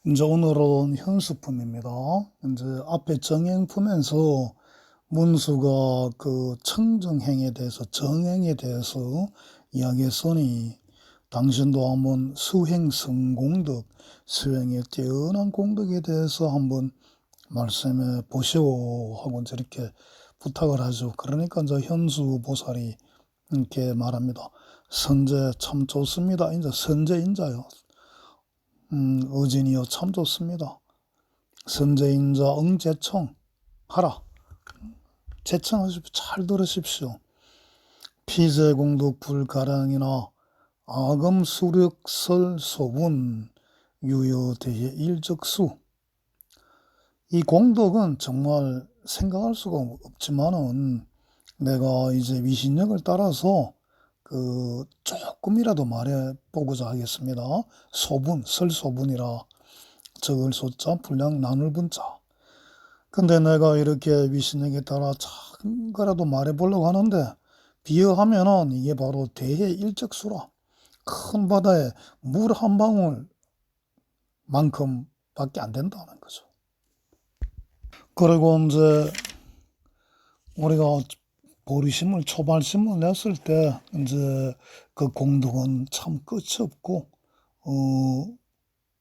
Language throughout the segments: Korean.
이제 오늘은 현수품입니다. 이제 앞에 정행품에서 문수가 그 청정행에 대해서 정행에 대해서 이야기했으니 당신도 한번 수행 성공덕, 수행의 뛰어난 공덕에 대해서 한번 말씀해 보시오 하고 이제 이렇게 부탁을 하죠. 그러니까 이제 현수 보살이 이렇게 말합니다. 선제 참 좋습니다. 이제 선제인자요. 어진이요 참 좋습니다. 선제인자 응제청 하라. 제청하십시오. 잘 들으십시오. 피제공덕 불가량이나 아금 수력설 소분 유효대의 일적수. 이 공덕은 정말 생각할 수가 없지만은 내가 이제 위신력을 따라서 조금이라도 말해보고자 하겠습니다. 소분, 설소분이라 적을 소자, 분량 나눌 분자. 근데 내가 이렇게 위신력에 따라 작은 거라도 말해보려고 하는데 비유하면은 이게 바로 대해 일적수라. 큰 바다에 물 한 방울만큼밖에 안 된다는 거죠. 그리고 이제 우리가 보리심을 초발심을 냈을 때 이제 그 공덕은 참 끝이 없고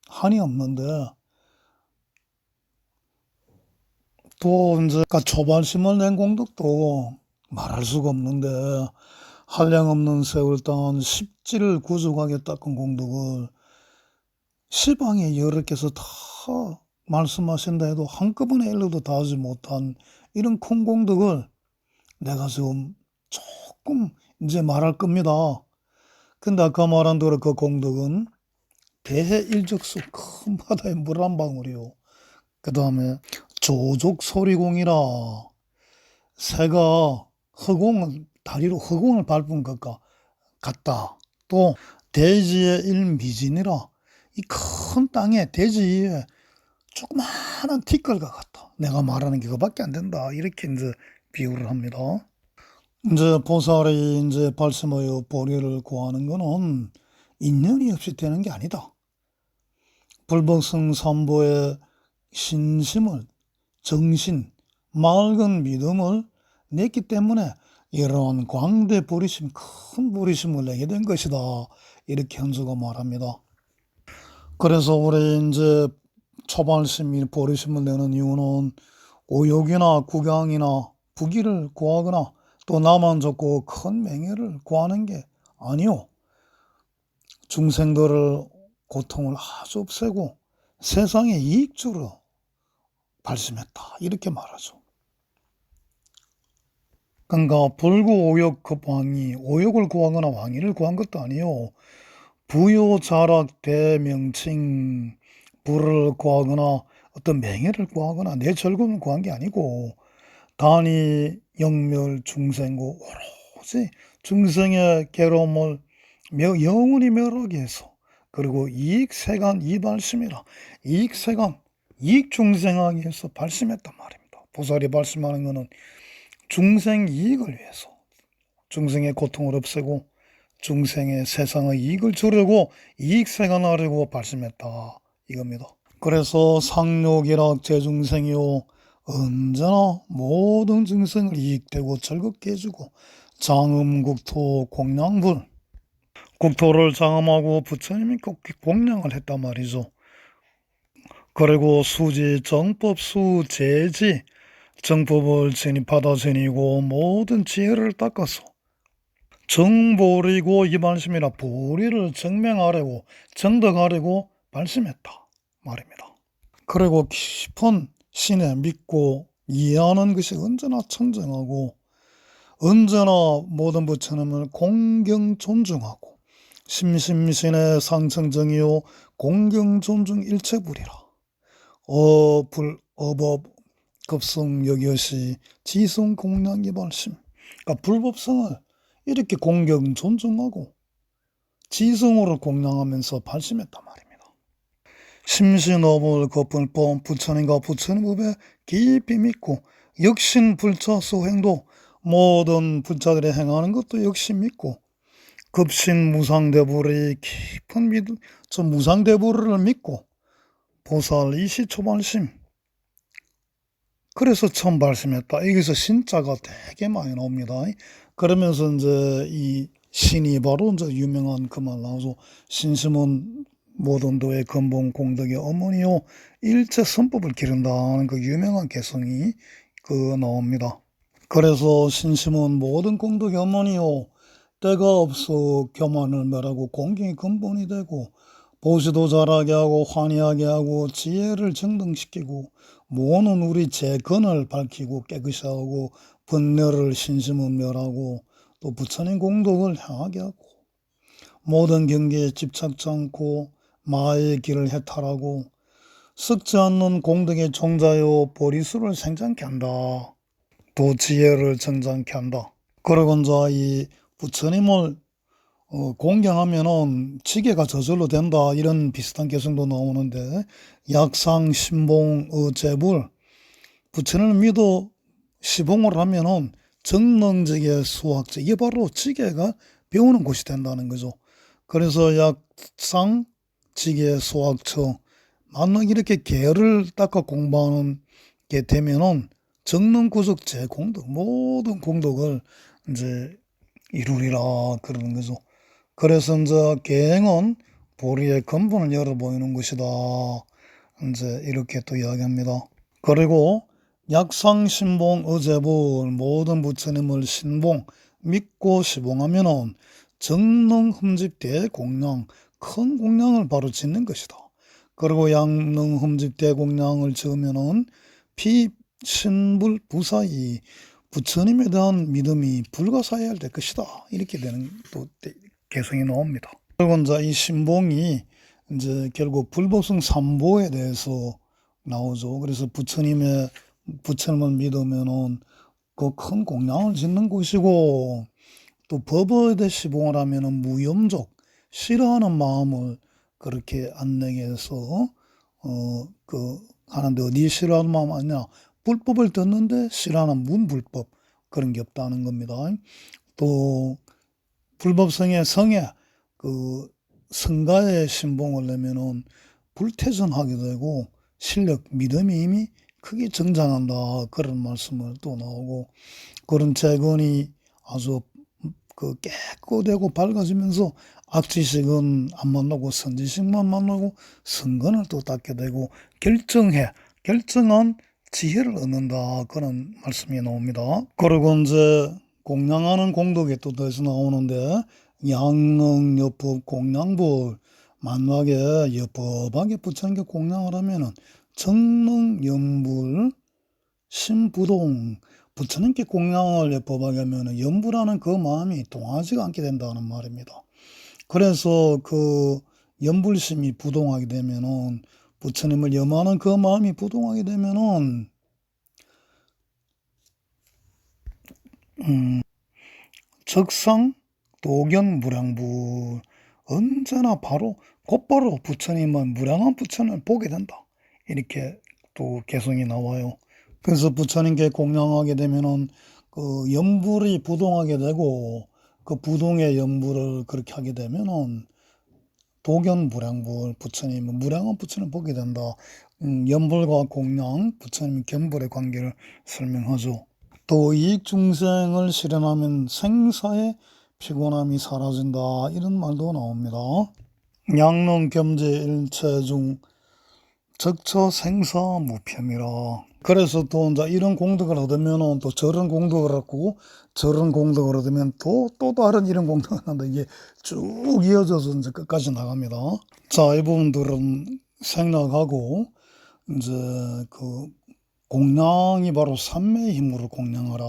한이 없는데 또 이제 초발심을 낸 공덕도 말할 수가 없는데 한량없는 세월 동안 십지를 구족하겠다는 공덕을 시방에 여러 개서 다 말씀하신다 해도 한꺼번에 일러도 다 하지 못한 이런 큰 공덕을 내가 지금 조금 이제 말할 겁니다. 근데 아까 말한 대로 그 공덕은 대해 일적수 큰 바다에 물 한 방울이요. 그 다음에 조족 소리공이라 새가 다리로 허공을 밟은 것 같다. 또 대지의 일미진이라 이 큰 땅에 대지 위에 조그마한 티끌과 같다. 내가 말하는 게 그밖에 안 된다. 이렇게 이제 비유를 합니다. 이제 보살이 이제 발심하여 보리를 구하는 거는 인연이 없이 되는 게 아니다. 불법성삼보의 신심을, 정신, 맑은 믿음을 냈기 때문에 이런 광대 보리심, 큰 보리심을 내게 된 것이다. 이렇게 현수가 말합니다. 그래서 우리 이제 초발심이 보리심을 내는 이유는 오욕이나 국양이나 부귀를 구하거나 또 나만 좋고 큰 명예를 구하는 게 아니요. 중생들을 고통을 아주 없애고 세상의 이익주로 발심했다. 이렇게 말하죠. 그러니까 불구오욕 급왕이 오욕을 구하거나 왕위를 구한 것도 아니요. 부요자락 대명칭 부를 구하거나 어떤 명예를 구하거나 내 즐거움을 구한 게 아니고 단이 영멸 중생고 오로지 중생의 괴로움을 영원히 멸하기 위해서 그리고 이익세간 이발심이라 이익세간 이익중생하기 위해서 발심했단 말입니다. 보살이 발심하는 것은 중생 이익을 위해서 중생의 고통을 없애고 중생의 세상의 이익을 주려고 이익세간하려고 발심했다 이겁니다. 그래서 상욕이락 제중생이요 언제나 모든 중생을 이익되고 즐겁게 해주고 장음국토 공양불 국토를 장엄하고 부처님이 꼭 공양을 했단 말이죠. 그리고 수지 정법 수제지 정법을 진입하다 지니고 모든 지혜를 닦아서 정보리고 이발심이라 보리를 증명하려고 정덕하려고 발심했다 말입니다. 그리고 깊은 신에 믿고 이해하는 것이 언제나 청정하고 언제나 모든 부처님을 공경 존중하고 심심신의 상승정이요 공경 존중 일체불이라 어법 급성 여기시 지성 공양 이발심. 그러니까 불법성을 이렇게 공경 존중하고 지성으로 공양하면서 발심했단 말입니다. 심신업을 거품법 부처님과 부처님법에 깊이 믿고 역신 불처 수행도 모든 불자들이 행하는 것도 역시 믿고 급신 무상대불의 깊은 믿음 저 무상대불을 믿고 보살 이시초발심. 그래서 처음 발심했다. 여기서 신자가 되게 많이 나옵니다. 그러면서 이제 이 신이 바로 이제 유명한 그 말 나오죠. 신심은 모든 도의 근본 공덕의 어머니요 일체 선법을 기른다는 그 유명한 개성이 그 나옵니다. 그래서 신심은 모든 공덕의 어머니요 때가 없어 교만을 멸하고 공경이 근본이 되고 보시도 잘하게 하고 환희하게 하고 지혜를 정등시키고 모든 우리 재건을 밝히고 깨끗이 하고 번뇌를 신심은 멸하고 또 부처님 공덕을 향하게 하고 모든 경계에 집착지 않고 마의 길을 해탈하고 썩지 않는 공덕의 종자요 보리수를 생장케 한다. 또 지혜를 정장케 한다. 그러고 이제 이 부처님을 공경하면은 지게가 저절로 된다 이런 비슷한 개성도 나오는데 약상 신봉 어제불 부처님을 믿어 시봉을 하면은 정능지계 수학자 이게 바로 지게가 배우는 곳이 된다는 거죠. 그래서 약상 지계 수학처 만약 이렇게 계를 닦아 공부하는 게 되면은 정능구적 제공덕 모든 공덕을 이제 이루리라 그러는 거죠. 그래서 이제 계행은 보리의 근본을 열어 보이는 것이다. 이제 이렇게 또 이야기합니다. 그리고 약상신봉 어제불 모든 부처님을 신봉 믿고 시봉하면은 정능 흠집대 공양 큰 공양을 바로 짓는 것이다. 그리고 양능 흠집대 공양을 지으면은 피신불 부사이 부처님에 대한 믿음이 불가사의할 될 것이다. 이렇게 되는 또 개성이 나옵니다. 그리고 이제 이 신봉이 이제 결국 불법성 삼보에 대해서 나오죠. 그래서 부처님을 믿으면은 그 큰 공양을 짓는 곳이고 또 법에 대해 시봉을 하면은 무염족 싫어하는 마음을 그렇게 안내해서 그 하는데 어디 싫어하는 마음 아니냐? 불법을 듣는데 싫어하는 문불법 그런 게 없다는 겁니다. 또 불법성의 성에 그 성가에 신봉을 내면은 불태전하게 되고 실력 믿음이 이미 크게 정장한다 그런 말씀을 또 나오고 그런 재건이 아주 그 깨끗하고 밝아지면서 악지식은 안 만나고 선지식만 만나고 선건을 또 닦게 되고 결정한 지혜를 얻는다 그런 말씀이 나옵니다. 그리고 이제 공양하는 공덕에 또 더해서 나오는데 양능 여법 공양불 만약에 여법하게 부처님께 공양을 하면은 정능 연불 신부동 부처님께 공양을 여법하게 하면은 연불하는 그 마음이 동하지가 않게 된다는 말입니다. 그래서 그 연불심이 부동하게 되면은 부처님을 염하는 그 마음이 부동하게 되면은 적상 도견 무량불 언제나 바로 곧바로 부처님은 무량한 부처님을 보게 된다. 이렇게 또 개성이 나와요. 그래서 부처님께 공양하게 되면은 그 연불이 부동하게 되고 그 부동의 연불을 그렇게 하게 되면은 도견 무량불 부처님은 무량한 부처님을 보게 된다. 연불과 공양 부처님 견불의 관계를 설명하죠. 또 이익 중생을 실현하면 생사의 피곤함이 사라진다 이런 말도 나옵니다. 양능 겸재 일체 중 적처 생사 무편이라. 그래서 또 이제 이런 공덕을 얻으면 또 저런 공덕을 얻고 저런 공덕을 얻으면 또 다른 이런 공덕을 한다. 이게 쭉 이어져서 이제 끝까지 나갑니다. 자, 이 부분들은 생략하고 이제 그 공양이 바로 삼매의 힘으로 공양하라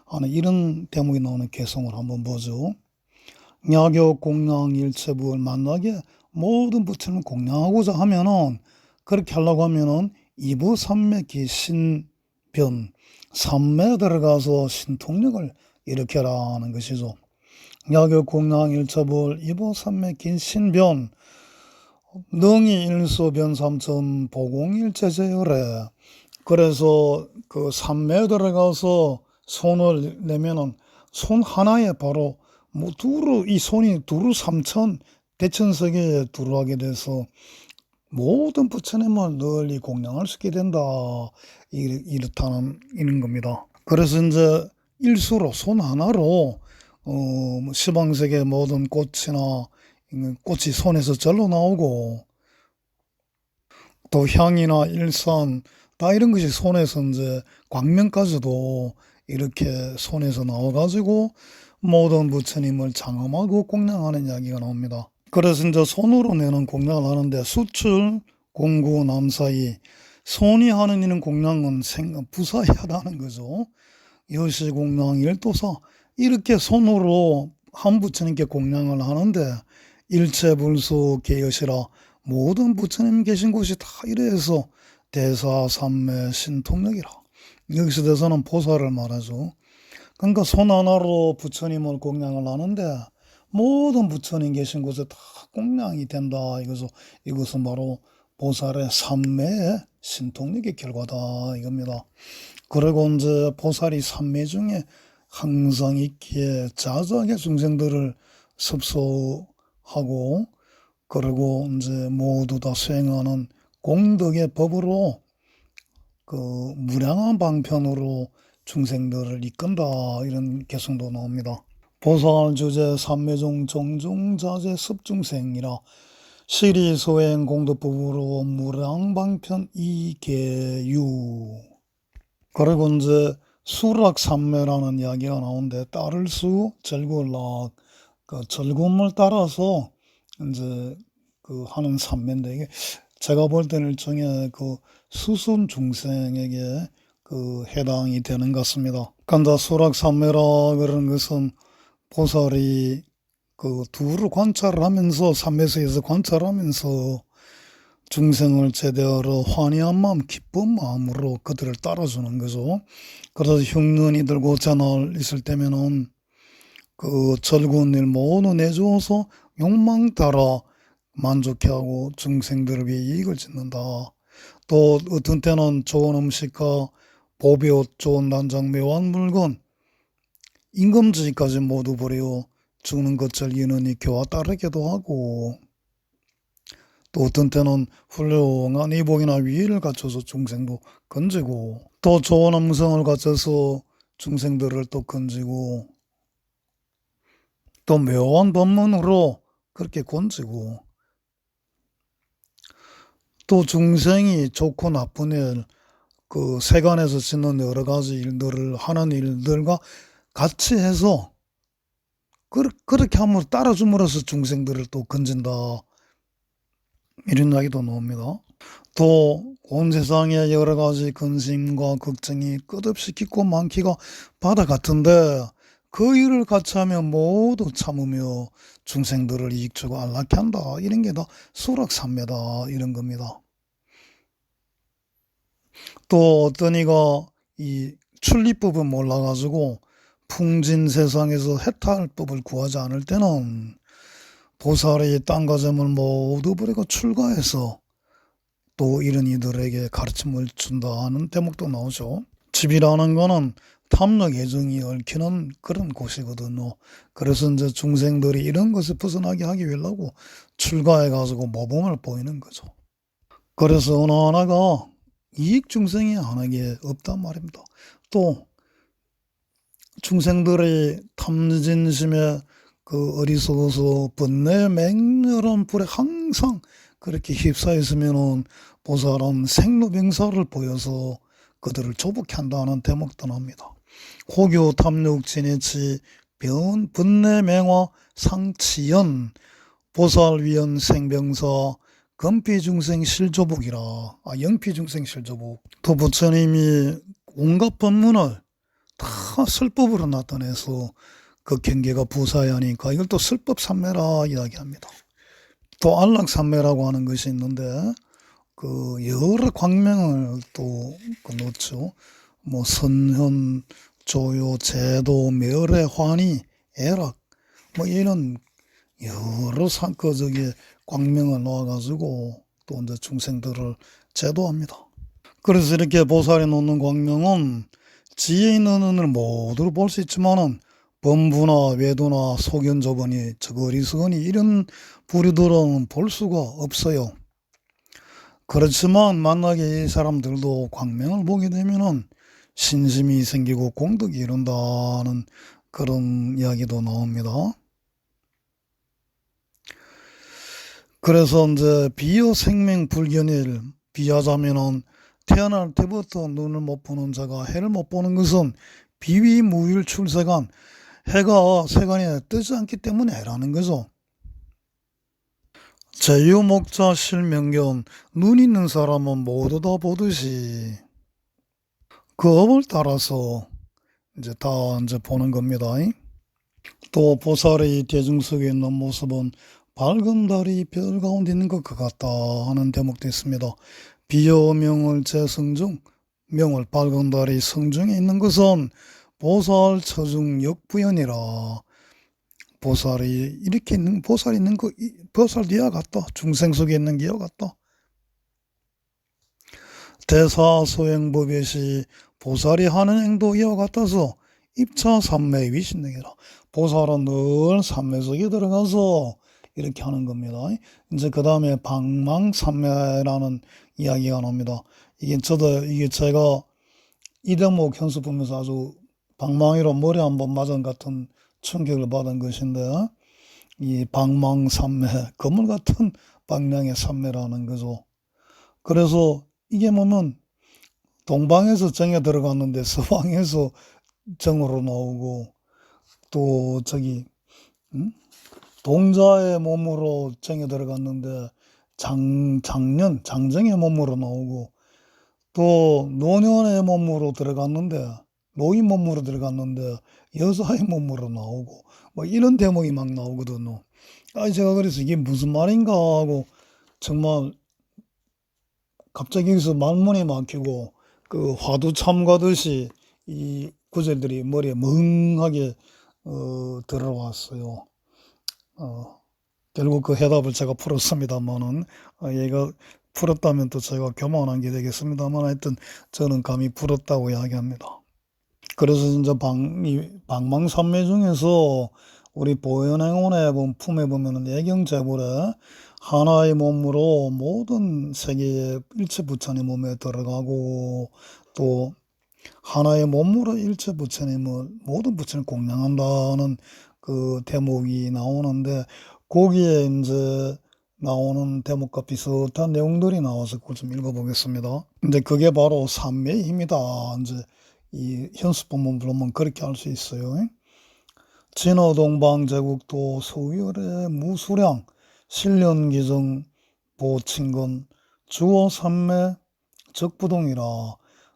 하는 이런 대목이 나오는 개성을 한번 보죠. 야교 공양 일체부를 만나게 모든 부처님을 공양하고자 하면은 그렇게 하려고 하면은 이부 삼매기 신변 삼매에 들어가서 신통력을 일으켜라는 것이죠. 야교 공양 일체부를 이부 삼매기 신변 능이 일소변 삼천 보공일체제열에 그래서 그 삼매에 들어가서 손을 내면은 손 하나에 바로 뭐 두루 이 손이 두루 삼천 대천세계에 두루 하게 돼서 모든 부처님을 널리 공양할 수 있게 된다. 이렇다는 이런 겁니다. 그래서 이제 일수로 손 하나로 뭐 시방색의 모든 꽃이나 꽃이 손에서 절로 나오고 또 향이나 일산 다 이런 것이 손에서 이제 광명까지도 이렇게 손에서 나와가지고 모든 부처님을 장엄하고 공양하는 이야기가 나옵니다. 그래서 이제 손으로 내는 공양을 하는데 수출, 공구, 남사이 손이 하는 이런 공양은 부사해야하는 거죠. 여시 공양, 일도사 이렇게 손으로 한 부처님께 공양을 하는데 일체불수 계여시라 모든 부처님 계신 곳이 다 이래서 대사삼매 신통력이라. 여기서 대사는 보살을 말하죠. 그러니까 손 하나로 부처님을 공양을 하는데 모든 부처님 계신 곳에 다 공양이 된다. 이것은 바로 보살의 삼매의 신통력의 결과다 이겁니다. 그리고 이제 보살이 삼매 중에 항상 있기에 자자하게 중생들을 섭소하고 그리고 이제 모두 다 수행하는 공덕의 법으로 그 무량한 방편으로 중생들을 이끈다 이런 개성도 나옵니다. 보살 주제 삼매중 정중자재 습중생이라 시리소행 공덕법으로 무량방편 이계유. 그리고 이제 수락삼매라는 이야기가 나오는데 따를 수 절구락 그 절굼을 따라서 이제 그 하는 삼매인데 이게 제가 볼 때는 일종의 그 수순 중생에게 그 해당이 되는 것 같습니다. 간다 수락삼매라 그러는 것은 보살이 그 두를 관찰을 하면서 삼매세에서 관찰하면서 중생을 제대로 환희한 마음, 기쁜 마음으로 그들을 따라주는 거죠. 그래서 흉년이 들고 재날 있을 때면은 그 절구운 일 모두 내주어서 욕망 따라 만족해 하고 중생들을 위해 이익을 짓는다. 또 어떤 때는 좋은 음식과 보배옷, 좋은 단장, 묘한 물건, 임금지까지 모두 버려 주는 것 즐기는 이 교와 따르기도 하고 또 어떤 때는 훌륭한 의복이나 위의를 갖춰서 중생도 건지고 또 좋은 음성을 갖춰서 중생들을 또 건지고 또 묘한 법문으로 그렇게 건지고 또 중생이 좋고 나쁜 일, 그 세간에서 짓는 여러 가지 일들을 하는 일들과 같이 해서 그렇게 함으로 따라줌으로써 중생들을 또 건진다. 이런 이야기도 나옵니다. 또 온 세상에 여러 가지 근심과 걱정이 끝없이 깊고 많기가 바다 같은데 그 일을 같이 하면 모두 참으며 중생들을 이익주고 안락케 한다. 이런 게 다 수락삼매다 이런 겁니다. 또 어떤 이가 이 출리법을 몰라가지고 풍진 세상에서 해탈법을 구하지 않을 때는 보살이 땅과 재물 모두 버리고 출가해서 또 이런 이들에게 가르침을 준다 하는 대목도 나오죠. 집이라는 거는 탐욕 애정이 얽히는 그런 곳이거든요. 그래서 이제 중생들이 이런 것을 벗어나게 하기 위하고 출가해가지고 모범을 보이는 거죠. 그래서 어느 하나가 이익 중생이 하나게 없단 말입니다. 또 중생들의 탐진심에 그 어리석어서 번뇌 맹렬한 불에 항상 그렇게 휩싸였으면은 보살은 생로병사를 보여서 그들을 조복해 한다는 대목도 납니다. 호교 탐욕 진해치 변 번뇌 맹화 상치연 보살위연 생병사 금피중생 실조복이라. 영피중생 실조복. 또 부처님이 온갖 법문을 다 설법으로 나타내서 그 경계가 부사야 하니까 이걸 또 설법삼매라 이야기합니다. 또 안락삼매라고 하는 것이 있는데 그 여러 광명을 또 놓죠. 뭐 선현, 조요, 제도, 멸의 환희, 애락 뭐 이런 여러 상커적인 광명을 놓아가지고 또 이제 중생들을 제도합니다. 그래서 이렇게 보살이 놓는 광명은 지혜 있는 은을 모두 볼 수 있지만은 범부나 외도나 소견조번이 저거리서거니 이런 부류들은 볼 수가 없어요. 그렇지만 만약에 이 사람들도 광명을 보게 되면은 신심이 생기고 공덕이 이룬다는 그런 이야기도 나옵니다. 그래서 이제 비여 생명 불견일 비하자면은 태어날 때부터 눈을 못 보는 자가 해를 못 보는 것은 비위무일 출세간 해가 세간에 뜨지 않기 때문에라는 거죠. 제유목자 실명견 눈 있는 사람은 모두 다 보듯이 그 업을 따라서 이제 다 이제 보는 겁니다. 또 보살의 대중 속에 있는 모습은 밝은 달이 별 가운데 있는 것 같다 하는 대목도 있습니다. 비여명을 제성중 명을 밝은 달이 성중에 있는 것은 보살 처중 역부연이라 보살이 이렇게 있는 보살이 있는 거 보살 이와 같다. 중생 속에 있는 게와 같다. 대사소행법에시 보살이 하는 행도 이와 같아서 입차 삼매 위신능이라 보살은 늘 삼매 속에 들어가서 이렇게 하는 겁니다. 이제 그 다음에 방망삼매라는 이야기가 나옵니다. 이게 제가 이 대목 현수 보면서 아주 방망이로 머리 한번 맞은 같은 충격을 받은 것인데, 이 방망삼매, 거물 같은 방향의 삼매라는 거죠. 그래서 이게 뭐면 동방에서 정에 들어갔는데 서방에서 정으로 나오고, 또 동자의 몸으로 정에 들어갔는데 장정의 몸으로 나오고, 또 노년의 몸으로 들어갔는데 노인 몸으로 들어갔는데 여자의 몸으로 나오고 뭐 이런 대목이 막 나오거든요. 제가 그래서 이게 무슨 말인가 하고 정말 갑자기 여기서 말문이 막히고 그 화두 참가듯이 이 구절들이 머리에 멍하게 들어왔어요. 결국 그 해답을 제가 풀었습니다만은 얘가 풀었다면 또 제가 교만한 게 되겠습니다만 하여튼 저는 감히 풀었다고 이야기합니다. 그래서 이제 방망삼매 중에서 우리 보현행원에 품에 보면은 애경제불에 하나의 몸으로 모든 세계의 일체 부처님 몸에 들어가고, 또 하나의 몸으로 일체 부처님을 모든 부처님을 공양한다는 그 대목이 나오는데, 거기에 이제 나오는 대목과 비슷한 내용들이 나와서 그걸 좀 읽어보겠습니다. 이제 그게 바로 삼매의 힘이다. 이제 이 현수법문 보면 그렇게 할 수 있어요. 진어동방제국도 서유열의 무수량 신련기정 보친건 주어삼매 적부동이라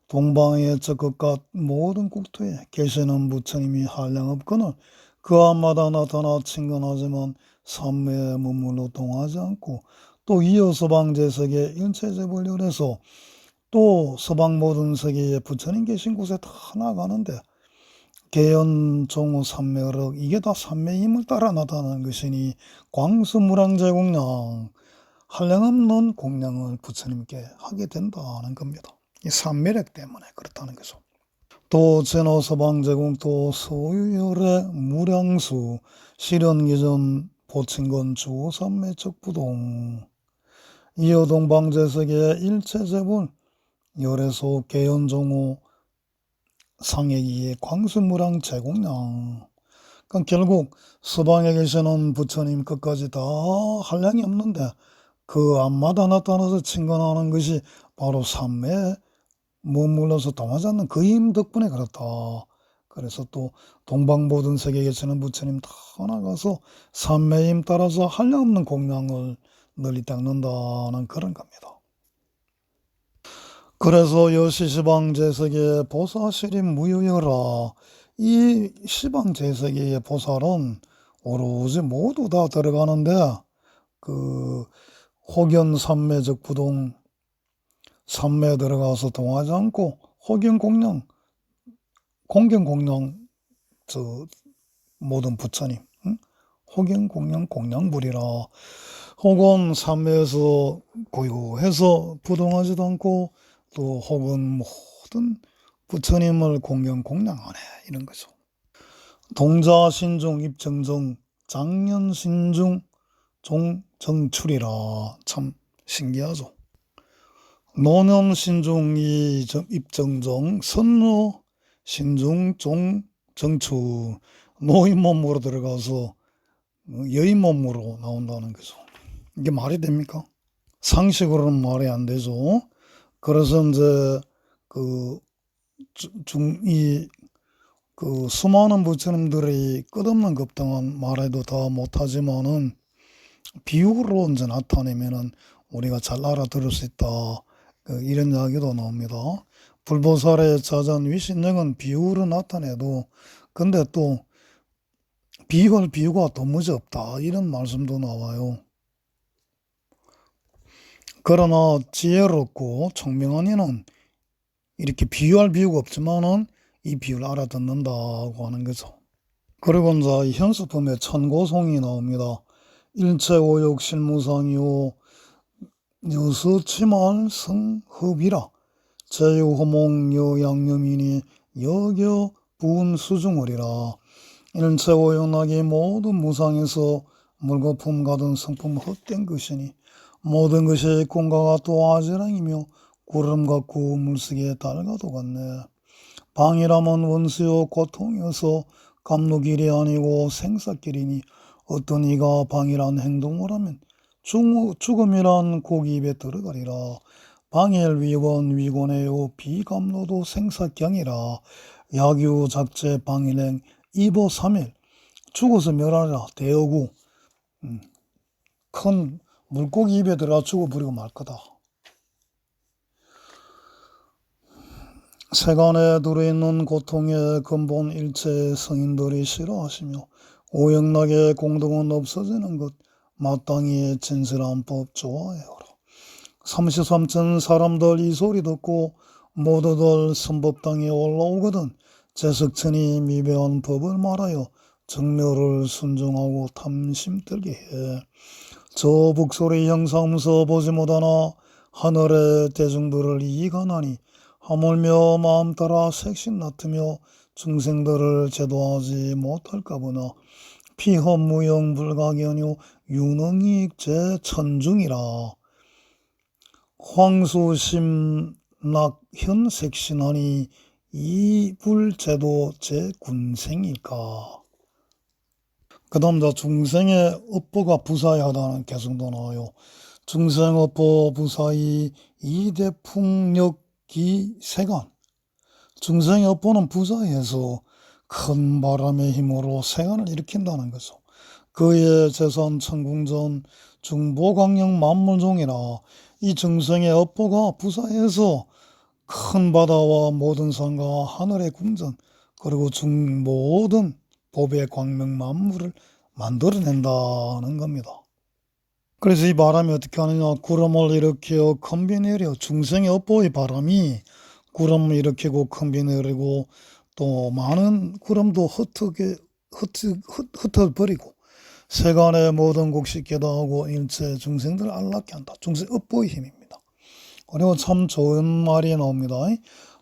동방의 적극과 모든 국토에 계시는 부처님이 한량없거늘 그 앞마다 나타나 친근하지만 삼매에 머물러 동하지 않고, 또 이어 서방제석의 일체제벌열에서 또 서방 모든 세계에 부처님 계신 곳에 다 나가는데 개연 종우 삼매어력 이게 다 삼매의 힘을 따라 나타나는 것이니 광수무량제 공양 한량없는 공양을 부처님께 하게 된다는 겁니다. 이 삼매력 때문에 그렇다는 거죠. 또 제노서방제공 또 소유열의 무량수 실현기전 보친건 주삼매적 부동 이어 동방제석의 일체제불 열애소 개연종호 상해기의 광수무량 제공량. 그러니까 결국 서방에 계시는 부처님 끝까지 다 한량이 없는데 그 앞마다 나타나서 친근하는 것이 바로 삼매에 머물러서 동하지 않는 그 힘 덕분에 그렇다. 그래서 또 동방 모든 세계에 계시는 부처님 다 나가서 삼매의 힘 따라서 한량없는 공양을 널리 닦는다는 그런 겁니다. 그래서 여시시방제석의 보사실인 무유여라. 이 시방제석의 보살은 오로지 모두 다 들어가는데 그 혹연삼매적 부동 삼매에 들어가서 동하지 않고 혹연공양 공경공양 모든 부처님 혹연공양 공양불이라 혹은 삼매에서 고요해서 부동하지도 않고 또 혹은 모든 부처님을 공양하네 이런 거죠. 동자신중 입정정 장년신중 종정출이라 참 신기하죠. 노년 신중이 입정정 선노 신중 종 정추. 노인 몸으로 들어가서 여인 몸으로 나온다는 거죠. 이게 말이 됩니까? 상식으로는 말이 안 되죠. 그래서 이제 그 수많은 부처님들이 끝없는 급등한 말해도 다 못하지만은 비유로 이제 나타내면은 우리가 잘 알아들을 수 있다. 이런 이야기도 나옵니다. 불보살의 자전 위신령은 비유로 나타내도 근데 또 비유할 비유가 도무지 없다. 이런 말씀도 나와요. 그러나 지혜롭고 총명한 이는 이렇게 비유할 비유가 없지만은 이 비유를 알아듣는다고 하는 거죠. 그리고 이제 현수품에 천고송이 나옵니다. 일체오욕 실무상이요 여수치말 성흡이라 제유호몽 여양념이니 여겨 부은 수중을이라. 일체오욕락이 모든 무상에서 물거품 가든 성품 헛된 것이니 모든 것이 꿈과 같도 아지랑이며 구름 같고 물속에 달과도 같네. 방이라면 원수요 고통이어서 감로길이 아니고 생사길이니 어떤 이가 방이란 행동을 하면 죽음이란 고기 입에 들어가리라. 방일 위원 위곤해요 비감로도 생사경이라. 야규 작제 방일행 이보 3일 죽어서 멸하리라. 대어구 큰 물고기 입에 들어가 죽어버리고 말 거다. 세간에 들어있는 고통의 근본 일체 성인들이 싫어하시며 오영락의 공덕은 없어지는 것 마땅히 진실한 법 좋아해요라. 33천 사람들 이 소리 듣고 모두들 선법당에 올라오거든 제석천이 미배한 법을 말하여 정묘를 순종하고 탐심 들게 해. 저 북소리 형상서 보지 못하나 하늘의 대중들을 이익하나니 하물며 마음 따라 색신 맡으며 중생들을 제도하지 못할까보나 피허무영 불가견요 유능익 제천중이라. 황수심낙현 색신하니 이불제도 제군생일까. 그 다음 중생의 업보가 부사하다는 개성도 나와요. 중생업보 부사이 이대풍력기 세간. 중생의 업보는 부사해서 큰 바람의 힘으로 세간을 일으킨다는 거죠. 그의 재산 천궁전 중보강령 만물종이라. 이 중생의 업보가 부사해서 큰 바다와 모든 산과 하늘의 궁전 그리고 모든 법의 광명 만물을 만들어낸다는 겁니다. 그래서 이 바람이 어떻게 하느냐. 구름을 일으켜 큰 비 내려. 중생의 업보의 바람이 구름을 일으키고 큰 비 내리고 또 많은 구름도 흩어버리고 세간의 모든 곡식 깨닫고 일체 중생들 안락게 한다. 중생 업보의 힘입니다. 그리고 참 좋은 말이 나옵니다.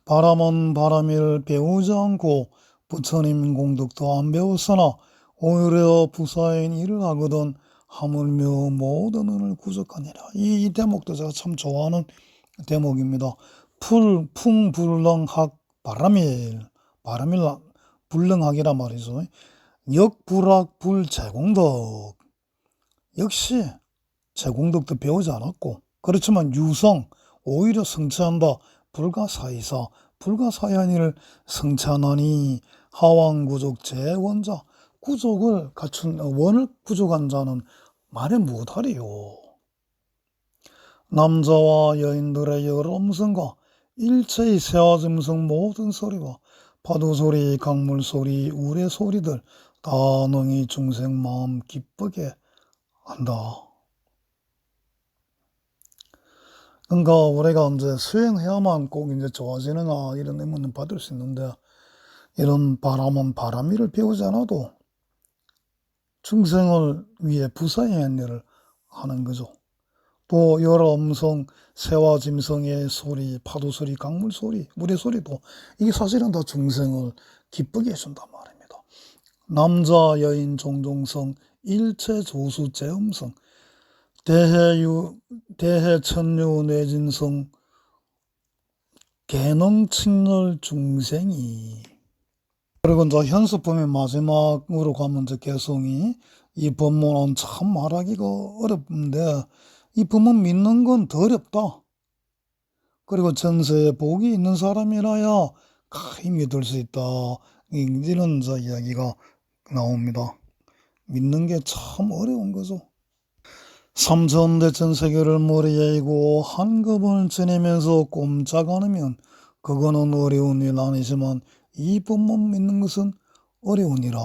바람은 바람일 배우지 않고 부처님 공덕도 안 배웠으나 오히려 부사인 일을 하거든 하물며 모든 은을 구족하니라. 이 대목도 제가 참 좋아하는 대목입니다. 풍불렁학 바람일 불렁학이란 말이죠. 역불학 불제공덕. 역시 제공덕도 배우지 않았고 그렇지만 유성 오히려 성취한다. 불가사의사 불가사의한 일을 성취하나니 하왕구족 제원자. 구족을 갖춘 원을 구족한 자는 말해 못하리요. 남자와 여인들의 여러 음성과 일체의 새와 짐승 모든 소리와 파도소리 강물소리 우레소리들 다 능히 중생 마음 기쁘게 한다. 그러니까 우리가 이제 수행해야만 꼭 이제 좋아지느냐 이런 의문은 받을 수 있는데 이런 바람은 바람일을 배우지 않아도 중생을 위해 부사의 일을 하는 거죠. 또 여러 음성, 새와 짐승의 소리, 파도 소리, 강물 소리, 물의 소리도 이게 사실은 다 중생을 기쁘게 해준단 말입니다. 남자, 여인, 종종성, 일체 조수, 제음성, 대해 천류, 뇌진성, 개농칭널 중생이. 그리고 이제 현수품의 마지막으로 가면 이제 개성이, 이 법문은 참 말하기가 어렵는데 이 법문 믿는 건 더 어렵다. 그리고 전세에 복이 있는 사람이라야 가히 믿을 수 있다. 이런 이제 이야기가 나옵니다. 믿는 게 참 어려운 거죠. 삼천대 전세계를 머리에 이고 한급을 지내면서 꼼짝 않으면 그거는 어려운 일 아니지만 이 법문 믿는 것은 어려우니라.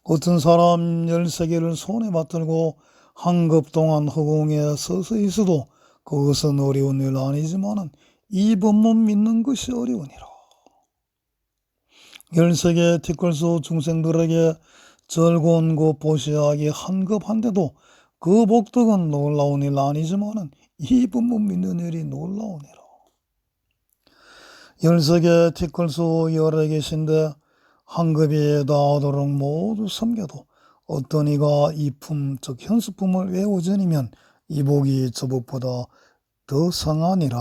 어떤 사람 13개를 손에 받들고 한급 동안 허공에 서서 있어도 그것은 어려운 일 아니지만 이 법문 믿는 것이 어려우니라. 13개 티끌수 중생들에게 즐거운 그 보시하기 한급한데도 그 복덕은 놀라운 일 아니지만 이 법문 믿는 일이 놀라우니라. 13개 티끌수 여러 계신데 한급이 닿도록 모두 섬겨도 어떤 이가 이품 즉 현수품을 외우전이면 이 복이 저 복보다 더 성하니라.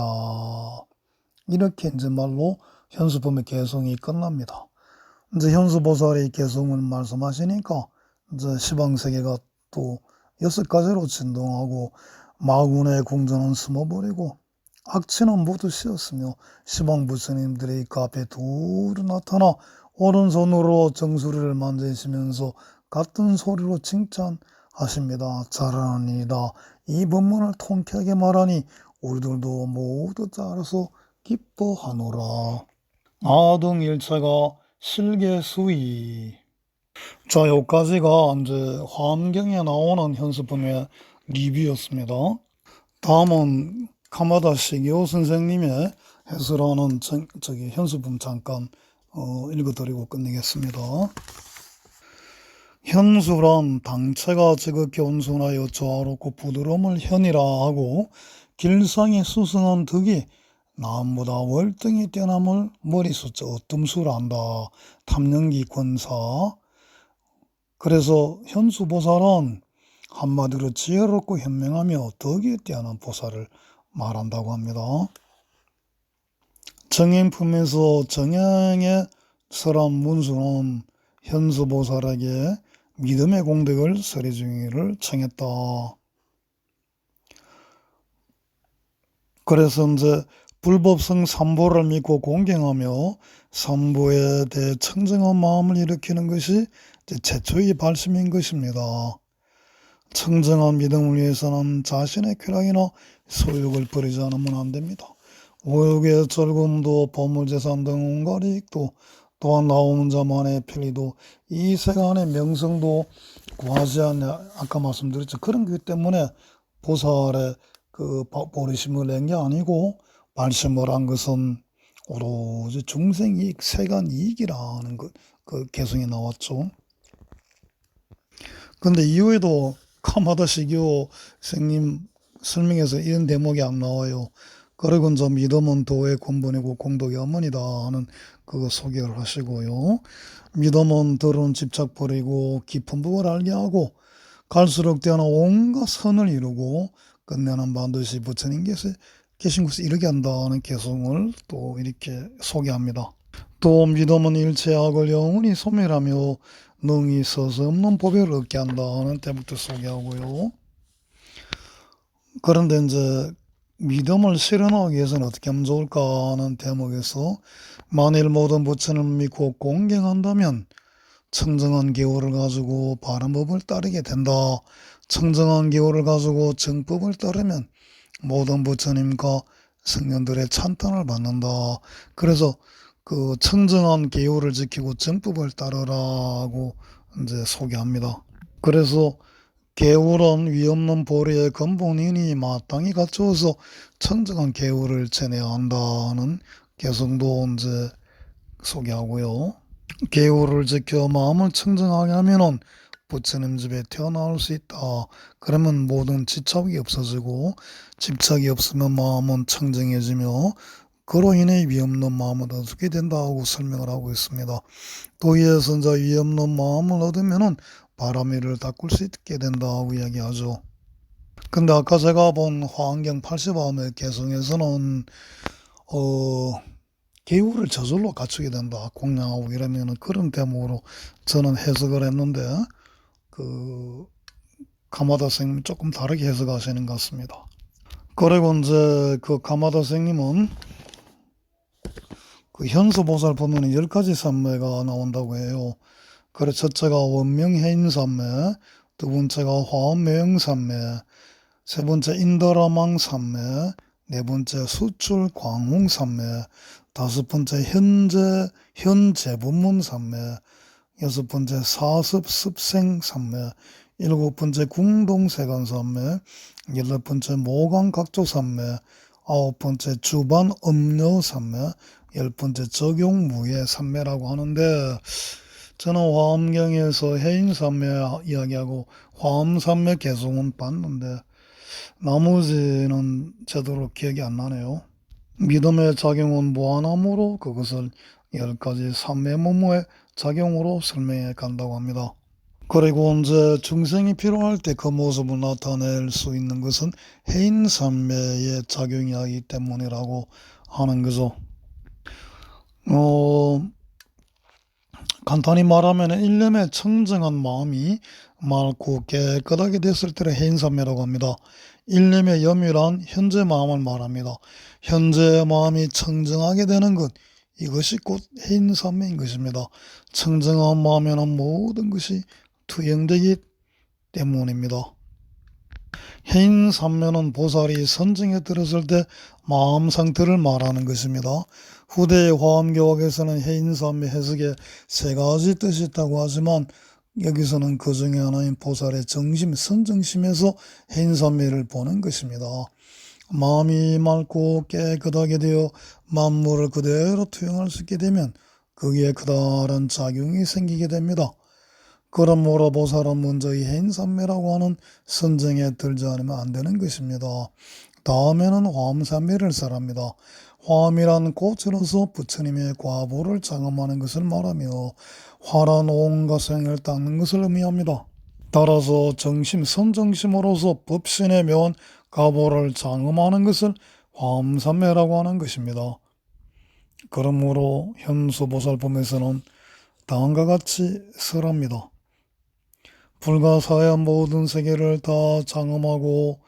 이렇게 이제 말로 현수품의 개성이 끝납니다. 이제 현수보살의 개성을 말씀하시니까 이제 시방세계가 또 6가지로 진동하고 마군의 궁전은 숨어버리고 악취는 모두 씌었으며 시방부처님들이 그 앞에 두루 나타나 오른손으로 정수리를 만지시면서 같은 소리로 칭찬하십니다. 잘하니이다. 이 법문을 통쾌하게 말하니 우리들도 모두 따라서 기뻐하노라. 아등일체가 실계수의. 자, 여기까지가 이제 화엄경에 나오는 현수품의 리뷰였습니다. 다음은 카마다 시기오 선생님의 해설하는 현수품 잠깐 읽어드리고 끝내겠습니다. 현수란 당체가 지극히 온순하여 조화롭고 부드러움을 현이라 하고 길상이 수승한 덕이 남보다 월등히 뛰어남을 머리숫자 어뜸수란다. 탐령기 권사. 그래서 현수보살은 한마디로 지혜롭고 현명하며 덕이 뛰어난 보살을 말한다고 합니다. 정인품에서 정행의 설한 문수는 현수보살에게 믿음의 공덕을 서리중이를 청했다. 그래서 이제 불법성 삼보를 믿고 공경하며 삼보에 대해 청정한 마음을 일으키는 것이 최초의 발심인 것입니다. 청정한 믿음을 위해서는 자신의 쾌락이나 소욕을 버리지 않으면 안 됩니다. 오욕의 즐거움도 보물재산 등 온갖 이익도 또한 나오는 자만의 편리도 이 세간의 명성도 구하지 않냐. 아까 말씀드렸죠. 그런 것 때문에 보살의 그 보리심을 낸 게 아니고 발심을 한 것은 오로지 중생이익, 세간이익이라는 그 개성이 나왔죠. 근데 이후에도 카마다 시교 선생님 설명에서 이런 대목이 안 나와요. 그리고 이제 믿음은 도의 근본이고 공덕의 어머니다 하는 그거 소개를 하시고요. 믿음은 더러운 집착 버리고 깊은 법을 알게 하고 갈수록 뛰어난 온갖 선을 이루고 끝내는 반드시 부처님께서 계신 곳에 이르게 한다는 개성을 또 이렇게 소개합니다. 또 믿음은 일체악을 영원히 소멸하며 능히 서슴없는 보배를 얻게 한다는 대목도 소개하고요. 그런데 이제 믿음을 실현하기 위해서는 어떻게 하면 좋을까 하는 대목에서 만일 모든 부처님을 믿고 공경한다면 청정한 기호를 가지고 바른 법을 따르게 된다. 청정한 기호를 가지고 정법을 따르면 모든 부처님과 성년들의 찬탄을 받는다. 그래서 그 청정한 기호를 지키고 정법을 따르라고 이제 소개합니다. 그래서 계율은 위없는 보리의 근본이니 마땅히 갖추어서 청정한 계율을 지내야 한다는 개성도 이제 소개하고요. 계율을 지켜 마음을 청정하게 하면은 부처님 집에 태어날 수 있다. 그러면 모든 집착이 없어지고 집착이 없으면 마음은 청정해지며 그로 인해 위없는 마음을 얻게 된다고 설명을 하고 있습니다. 도의에서 이제 위없는 마음을 얻으면은 바람이를 닦을 수 있게 된다고 이야기하죠. 근데 아까 제가 본 화엄경 80암의 개성에서는 기후를 저절로 갖추게 된다. 공양하고 이러면은 그런 대목으로 저는 해석을 했는데, 그, 가마다 선생님 조금 다르게 해석하시는 것 같습니다. 그리고 이제 그 가마다 선생님은 그 현수보살 보면 10가지 산매가 나온다고 해요. 그래, 첫째가 원명해인산매, 두 번째가 화엄매영산매, 세 번째 인더라망산매, 네 번째 수출광홍산매, 다섯 번째 현재분문산매, 여섯 번째 사습습생산매, 일곱 번째 궁동세간산매, 여덟 번째 모강각조산매, 아홉 번째 주반음료산매, 열 번째 적용무예산매라고 하는데, 저는 화엄경에서 해인산매 이야기하고 화엄산매 개송은 봤는데 나머지는 제대로 기억이 안 나네요. 믿음의 작용은 무한함으로 그것을 10가지 삼매모모의 작용으로 설명해 간다고 합니다. 그리고 이제 중생이 필요할 때 그 모습을 나타낼 수 있는 것은 해인산매의 작용이기 때문이라고 하는 거죠. 간단히 말하면 일념의 청정한 마음이 맑고 깨끗하게 됐을 때를 해인산매라고 합니다. 일념의 염유란 현재 마음을 말합니다. 현재 마음이 청정하게 되는 것, 이것이 곧 해인산매인 것입니다. 청정한 마음에는 모든 것이 투영되기 때문입니다. 해인산매는 보살이 선정에 들었을 때 마음 상태를 말하는 것입니다. 후대의 화엄교학에서는 해인산매 해석에 세 가지 뜻이 있다고 하지만 여기서는 그 중에 하나인 보살의 정심, 선정심에서 해인산매를 보는 것입니다. 마음이 맑고 깨끗하게 되어 만물을 그대로 투영할 수 있게 되면 거기에 그다란 작용이 생기게 됩니다. 그러므로 보살은 먼저 이 해인산매라고 하는 선정에 들지 않으면 안 되는 것입니다. 다음에는 화엄산매를 설합니다. 화엄이란 꽃으로서 부처님의 과보를 장엄하는 것을 말하며 화란 온갖 생을 닦는 것을 의미합니다. 따라서 정심, 선정심으로서 법신의 묘한 과보를 장엄하는 것을 화엄산매라고 하는 것입니다. 그러므로 현수보살품에서는 다음과 같이 설합니다. 불가사의 모든 세계를 다 장엄하고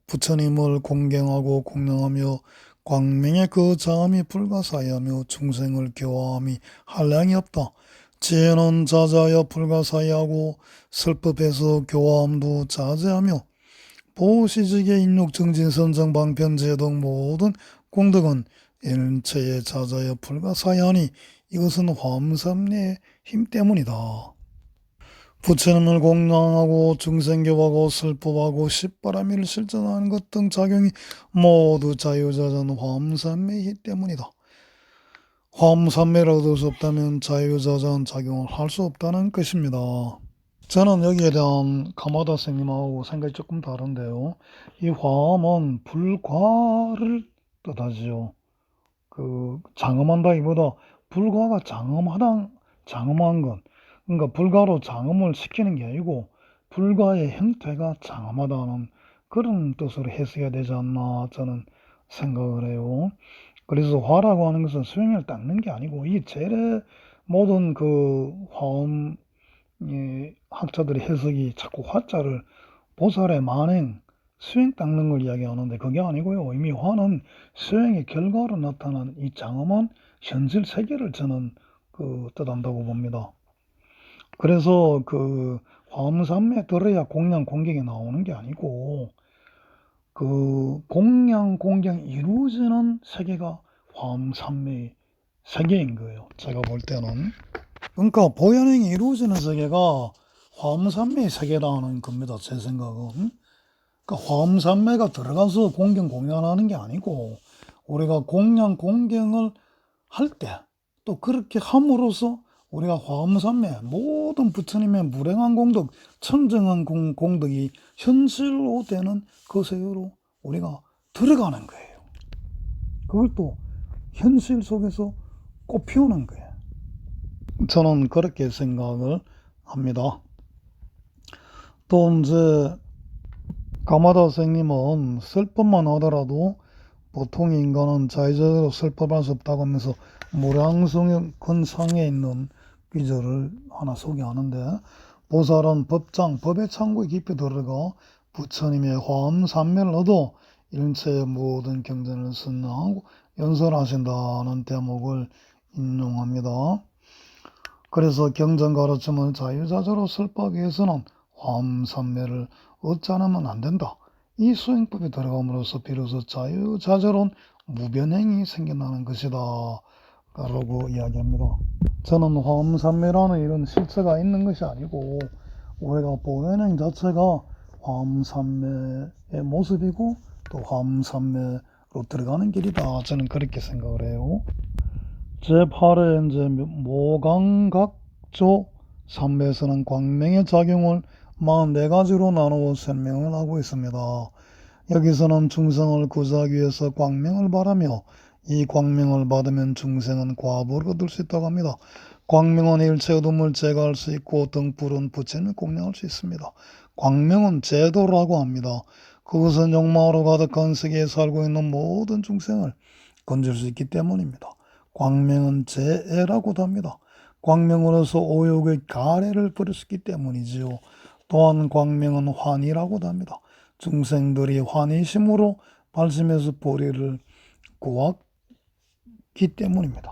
부처님을 공경하고 공양하며 광명의 그 자음이 불가사의하며 중생을 교화함이 한량이 없다. 지혜는 자자하여 불가사의하고 슬법해서 교화함도 자제하며 보시직의 인육정진선정 방편제 등 모든 공덕은 일체의 자자하여 불가사의하니 이것은 화엄산매의 힘 때문이다. 부처님을 공양하고 중생교하고 슬법하고 십바라밀을 실천하는 것 등 작용이 모두 자유자전 화엄산매이기 때문이다. 화엄산매를 얻을 수 없다면 자유자전 작용을 할 수 없다는 것입니다. 저는 여기에 대한 가마다 스님하고 생각이 조금 다른데요. 이 화엄은 불과를 뜻하지요. 장엄한다기보다 불과가 장엄한 것. 그러니까 불가로 장엄을 시키는 게 아니고 불가의 형태가 장엄하다는 그런 뜻으로 해석해야 되지 않나 저는 생각을 해요. 그래서 화라고 하는 것은 수행을 닦는 게 아니고 이 재래 모든 그 화엄 학자들의 해석이 자꾸 화자를 보살의 만행, 수행 닦는 걸 이야기하는데 그게 아니고요. 이미 화는 수행의 결과로 나타난 이 장엄한 현실 세계를 저는 뜻한다고 봅니다. 그래서 화엄산매에 들어야 공양 공경이 나오는 게 아니고 공양 공경이 이루어지는 세계가 화엄산매의 세계인 거예요. 제가 볼 때는. 그러니까 보현행이 이루어지는 세계가 화엄산매의 세계라는 겁니다. 제 생각은. 그러니까 화엄산매가 들어가서 공경 공연하는 게 아니고 우리가 공양 공경을 할 때 또 그렇게 함으로써 우리가 화엄산매 모든 부처님의 무량한 공덕, 청정한 공덕이 현실로 되는 그 세계로 우리가 들어가는 거예요. 그걸 또 현실 속에서 꽃피우는 거예요. 저는 그렇게 생각을 합니다. 또 이제 가마다 선생님은 쓸 법만 하더라도 보통 인간은 자의적으로 설법할 수 없다고 하면서 무량성의 근상에 있는 귀절을 하나 소개하는데, 보살은 법장, 법의 창고에 깊이 들어가 부처님의 화엄삼매를 얻어 일체의 모든 경전을 선양하고 연설하신다는 대목을 인용합니다. 그래서 경전 가르침을 자유자재로 설법하기 위해서는 화엄삼매를 얻지 않으면 안 된다. 이 수행법에 들어감으로써 비로소 자유자재로운 무변행이 생겨나는 것이다 라고 이야기합니다. 저는 화엄삼매라는 이런 실체가 있는 것이 아니고 우리가 보현행 자체가 화엄삼매의 모습이고 또 화엄삼매로 들어가는 길이다, 저는 그렇게 생각을 해요. 제8회 이제 모강각조 삼매에서는 광명의 작용을 44가지로 나누어 설명을 하고 있습니다. 여기서는 중생을 구제하기 위해서 광명을 바라며 이 광명을 받으면 중생은 과보를 얻을 수 있다고 합니다. 광명은 일체 어둠을 제거할 수 있고 등불은 부처님을 공양할 수 있습니다. 광명은 제도라고 합니다. 그것은 욕망으로 가득한 세계에 살고 있는 모든 중생을 건질 수 있기 때문입니다. 광명은 제애라고도 합니다. 광명으로서 오욕의 가래를 버릴 수 있기 때문이지요. 또한 광명은 환희라고도 합니다. 중생들이 환희심으로 발심해서 보리를 구하기 때문입니다.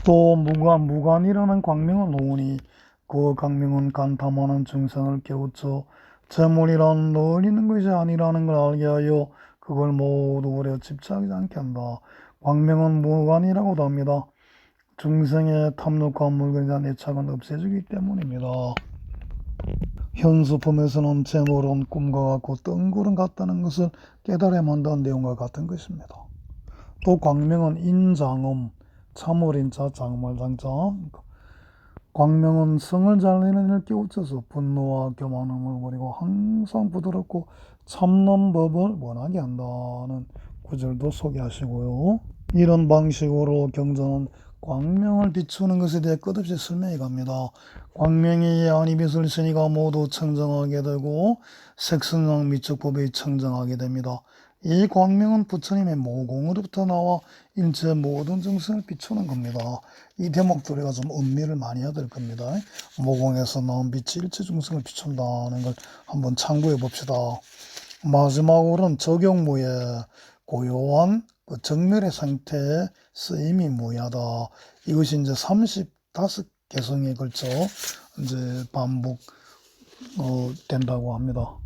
또 무간이라는 광명을 놓으니 그 광명은 간탐하는 중생을 깨우쳐 재물이란 널 있는 것이 아니라는 걸 알게 하여 그걸 모두 오래 집착하지 않게 한다. 광명은 무간이라고도 합니다. 중생의 탐욕과 물건에 대한 애착은 없애주기 때문입니다. 현수품에서는 재물은 꿈과 같고 뜬구름 같다는 것을 깨달아야 한다는 내용과 같은 것입니다. 또 광명은 인장음, 참을인자, 장말장자. 광명은 성을 잘 내는 일을 깨우쳐서 분노와 교만함을 버리고 항상 부드럽고 참는 법을 원하게 한다는 구절도 소개하시고요. 이런 방식으로 경전은 광명을 비추는 것에 대해 끝없이 설명해 갑니다. 광명이 안이빛을 신이가 모두 청정하게 되고 색성랑 미적법이 청정하게 됩니다. 이 광명은 부처님의 모공으로부터 나와 일체 모든 정성을 비추는 겁니다. 이 대목도 우리가 좀 음미를 많이 해야 될 겁니다. 모공에서 나온 빛이 일체 정성을 비춘다는 걸 한번 참고해 봅시다. 마지막으로는 적용무예, 고요한 그 정멸의 상태에 쓰임이 무야다. 이것이 이제 35개성에 걸쳐 이제 반복 된다고 합니다.